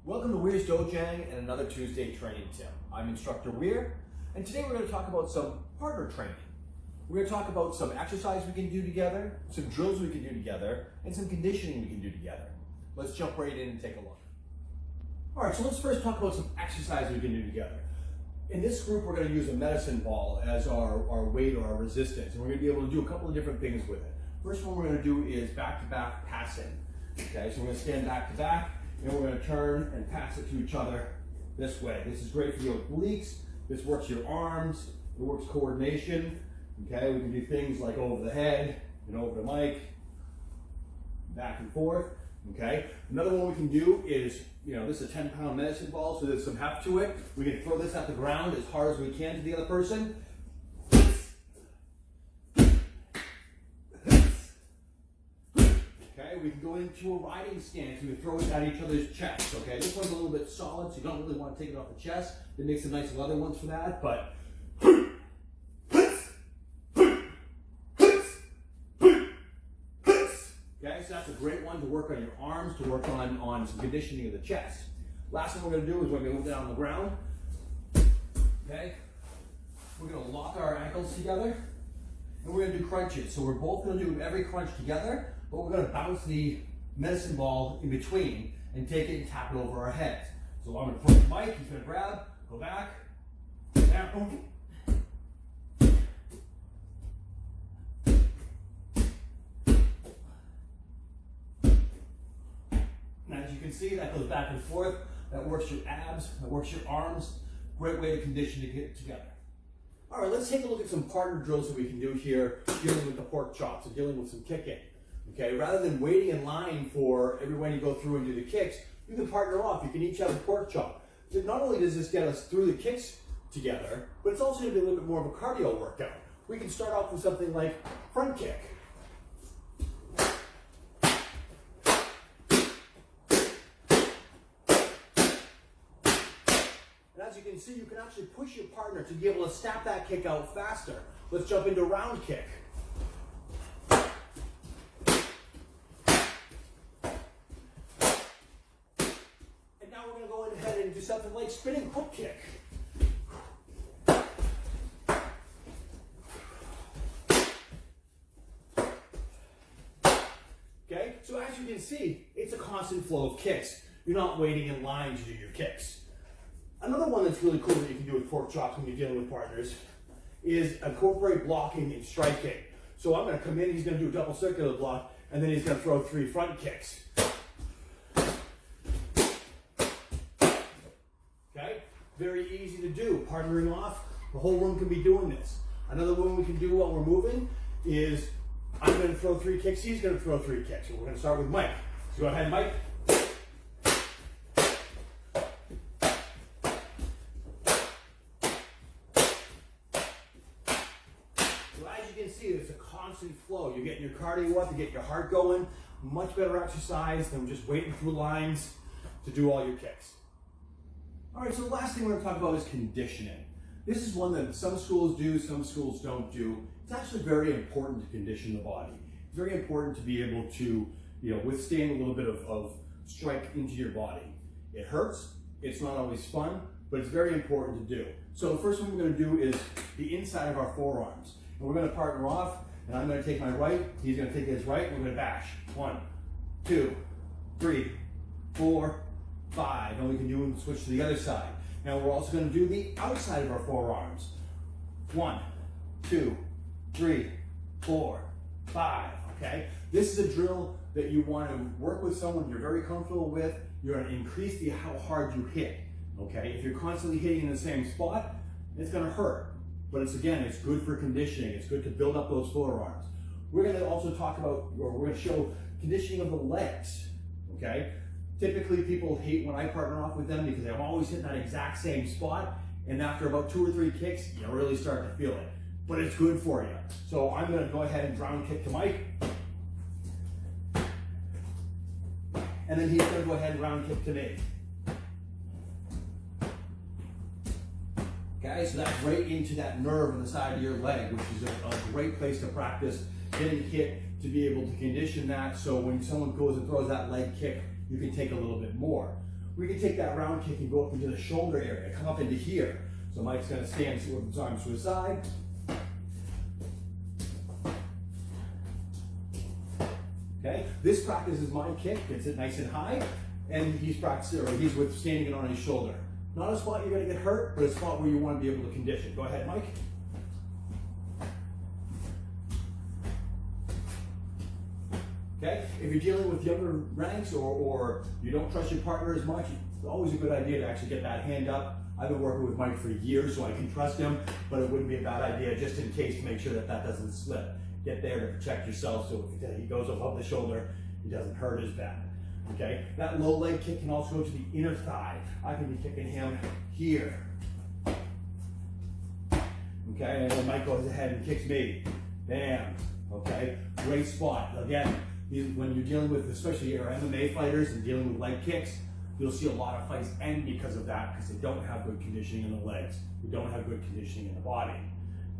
Welcome to Weir's Dojang and another Tuesday training tip. I'm Instructor Weir, and today we're going to talk about some partner training. We're going to talk about some exercise we can do together, some drills we can do together, and some conditioning we can do together. Let's jump right in and take a look. All right, so let's first talk about some exercise we can do together. In this group, we're going to use a medicine ball as our weight or our resistance, and we're going to be able to do a couple of different things with it. First one we're going to do is back-to-back passing. Okay, so we're going to stand back-to-back, and we're going to turn and pass it to each other this way. This is great for your obliques. This works your arms. It works coordination. Okay, we can do things like over the head and over the mic, back and forth. Okay, another one we can do is, this is a 10-pound medicine ball, so there's some heft to it. We can throw this at the ground as hard as we can to the other person. Okay, we can go into a riding stance and we throw it at each other's chest. Okay, this one's a little bit solid, so you don't really want to take it off the chest. They make some nice leather ones for that, but okay, so that's a great one to work on your arms, to work on some conditioning of the chest. Last thing we're going to do is we're going to move down on the ground. Okay, we're going to lock our ankles together, and we're going to do crunches. So we're both going to do every crunch together, but we're going to bounce the medicine ball in between and take it and tap it over our heads. So I'm going to throw the mic, he's going to grab, go back, down. And as you can see, that goes back and forth. That works your abs, that works your arms. Great way to condition to get it together. All right, let's take a look at some partner drills that we can do here, dealing with the pork chops and dealing with some kicking. Okay, rather than waiting in line for everyone to go through and do the kicks, you can partner off. You can each have a pork chop. So not only does this get us through the kicks together, but it's also going to be a little bit more of a cardio workout. We can start off with something like front kick. And as you can see, you can actually push your partner to be able to snap that kick out faster. Let's jump into round kick. And do something like spinning hook kick. Okay, so as you can see, it's a constant flow of kicks. You're not waiting in line to do your kicks. Another one that's really cool that you can do with pork chops when you're dealing with partners is incorporate blocking and striking. So I'm going to come in, he's going to do a double circular block, and then he's going to throw 3 front kicks. Very easy to do, partnering off. The whole room can be doing this. Another one we can do while we're moving is I'm going to throw 3 kicks, he's going to throw 3 kicks. So we're going to start with Mike. So go ahead, Mike. So as you can see, it's a constant flow. You're getting your cardio up, you get your heart going. Much better exercise than just waiting through lines to do all your kicks. All right, so the last thing we're going to talk about is conditioning. This is one that some schools do, some schools don't do. It's actually very important to condition the body. It's very important to be able to, withstand a little bit of strike into your body. It hurts, it's not always fun, but it's very important to do. So the first one we're going to do is the inside of our forearms. And we're going to partner off, and I'm going to take my right, he's going to take his right, and we're going to bash. 1, 2, 3, 4, 5, and we can do and switch to the other side. Now we're also going to do the outside of our forearms. 1, 2, 3, 4, 5. Okay? This is a drill that you want to work with someone you're very comfortable with. You're going to increase how hard you hit. Okay? If you're constantly hitting in the same spot, it's going to hurt. But it's good for conditioning. It's good to build up those forearms. We're going to also talk about, or we're going to show conditioning of the legs. Okay? Typically, people hate when I partner off with them because I'm always hitting that exact same spot, and after about 2 or 3 kicks, you really start to feel it. But it's good for you. So I'm going to go ahead and round kick to Mike. And then he's going to go ahead and round kick to me. Okay, so that's right into that nerve on the side of your leg, which is a great place to practice getting hit to be able to condition that, so when someone goes and throws that leg kick, you can take a little bit more. we can take that round kick and go up into the shoulder area, come up into here. So Mike's gonna stand with his arms to his side. Okay, this practices my kick, gets it nice and high, and he's standing it on his shoulder. Not a spot you're gonna get hurt, but a spot where you wanna be able to condition. Go ahead, Mike. Okay, if you're dealing with younger ranks or you don't trust your partner as much, it's always a good idea to actually get that hand up. I've been working with Mike for years, so I can trust him, but it wouldn't be a bad idea just in case to make sure that doesn't slip. Get there to protect yourself so if he goes above the shoulder, he doesn't hurt as bad. Okay, that low leg kick can also go to the inner thigh. I can be kicking him here. Okay, and then Mike goes ahead and kicks me. Bam. Okay, great spot. Again, when you're dealing with, especially your MMA fighters and dealing with leg kicks, you'll see a lot of fights end because of that, because they don't have good conditioning in the legs. We don't have good conditioning in the body.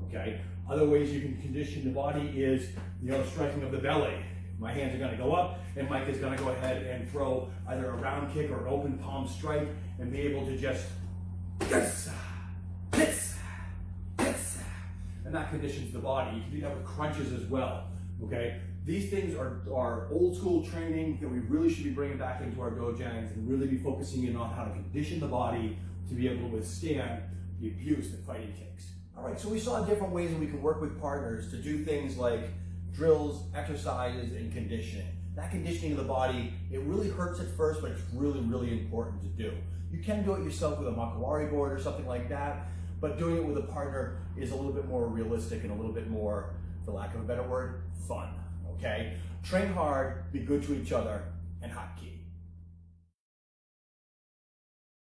Okay. Other ways you can condition the body is, striking of the belly. My hands are going to go up, and Mike is going to go ahead and throw either a round kick or an open palm strike, and be able to just and that conditions the body. You can do that with crunches as well. Okay. These things are old school training that we really should be bringing back into our dojangs and really be focusing in on how to condition the body to be able to withstand the abuse that fighting takes. All right, so we saw different ways that we can work with partners to do things like drills, exercises, and conditioning. That conditioning of the body, it really hurts at first, but it's really, really important to do. You can do it yourself with a Makawari board or something like that, but doing it with a partner is a little bit more realistic and a little bit more, for lack of a better word, fun. Okay? Train hard, be good to each other, and Hapkido.